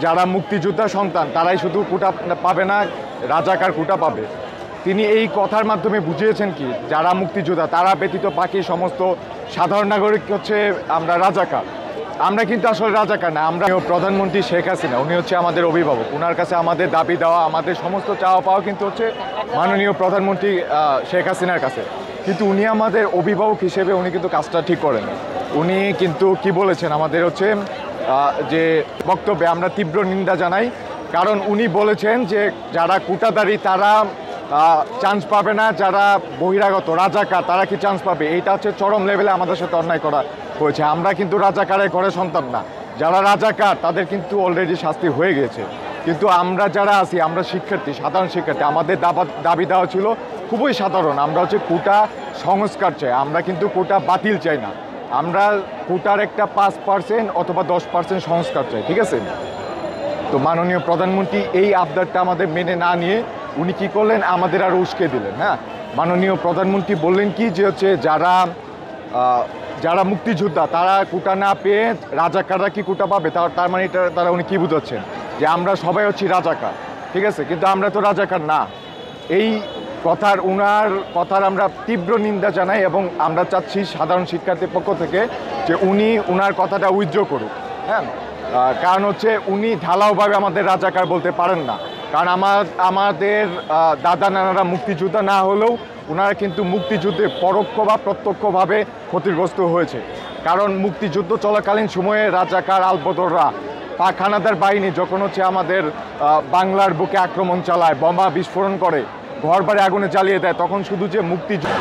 যারা মুক্তিযোদ্ধা সন্তান তারাই শুধু কোটা পাবে না, রাজাকার কোটা পাবে। তিনি এই কথার মাধ্যমে বুঝিয়েছেন কি, যারা মুক্তিযোদ্ধা তারা ব্যতীত বাকি সমস্ত সাধারণ নাগরিক হচ্ছে আমরা রাজাকার। আমরা কিন্তু আসলে রাজাকার না, আমরা প্রধানমন্ত্রী শেখ হাসিনা, উনি হচ্ছে আমাদের অভিভাবক। ওনার কাছে আমাদের দাবি দেওয়া, আমাদের সমস্ত চাওয়া পাওয়া কিন্তু হচ্ছে মাননীয় প্রধানমন্ত্রী শেখ হাসিনার কাছে। কিন্তু উনি আমাদের অভিভাবক হিসেবে উনি কিন্তু কাজটা ঠিক করেন। উনি কিন্তু কি বলেছেন আমাদের হচ্ছে যে বক্তব্যে আমরা তীব্র নিন্দা জানাই, কারণ উনি বলেছেন যে যারা কোটাদারি তারা চান্স পাবে না, যারা বহিরাগত রাজাকার তারা কি চান্স পাবে। এইটা হচ্ছে চরম লেভেলে আমাদের সাথে অন্যায় করা হয়েছে। আমরা কিন্তু রাজাকারের ঘরে সন্তান না, যারা রাজাকার তাদের কিন্তু অলরেডি শাস্তি হয়ে গেছে। কিন্তু আমরা যারা আছি, আমরা শিক্ষার্থী, সাধারণ শিক্ষার্থী, আমাদের দাবি দেওয়া ছিল খুবই সাধারণ। আমরা হচ্ছে কোটা সংস্কার চাই, আমরা কিন্তু কোটা বাতিল চাই না। আমরা কোটার একটা 5% অথবা 10% সংস্কার চাই, ঠিক আছে। তো মাননীয় প্রধানমন্ত্রী এই আবদারটা আমাদের মেনে না নিয়ে উনি কী করলেন, আমাদের আরও উস্কে দিলেন। হ্যাঁ, মাননীয় প্রধানমন্ত্রী বললেন কি যে হচ্ছে যারা মুক্তিযোদ্ধা তারা কোটা না পেয়ে রাজাকাররা কি কোটা পাবে, তার মানে এটা তারা উনি কী বুঝাচ্ছেন যে আমরা সবাই হচ্ছি রাজাকার, ঠিক আছে। কিন্তু আমরা তো রাজাকার না। এই ওনার কথার আমরা তীব্র নিন্দা জানাই এবং আমরা চাচ্ছি সাধারণ শিক্ষার্থীর পক্ষ থেকে যে উনি ওনার কথাটা উইথড্র করুক। হ্যাঁ, কারণ হচ্ছে উনি ঢালাওভাবে আমাদের রাজাকার বলতে পারেন না, কারণ আমাদের দাদা নানারা মুক্তিযোদ্ধা না হলেও ওনারা কিন্তু মুক্তিযুদ্ধে পরোক্ষ বা প্রত্যক্ষভাবে ক্ষতিগ্রস্ত হয়েছে। কারণ মুক্তিযুদ্ধ চলাকালীন সময়ে রাজাকার আলবদররা পাক হানাদার বাহিনী যখন হচ্ছে আমাদের বাংলার বুকে আক্রমণ চালায়, বোমা বিস্ফোরণ করে, ঘর বাড়ি আগুনে জ্বালিয়ে দেয়, তখন শুধু যে মুক্তিযুদ্ধ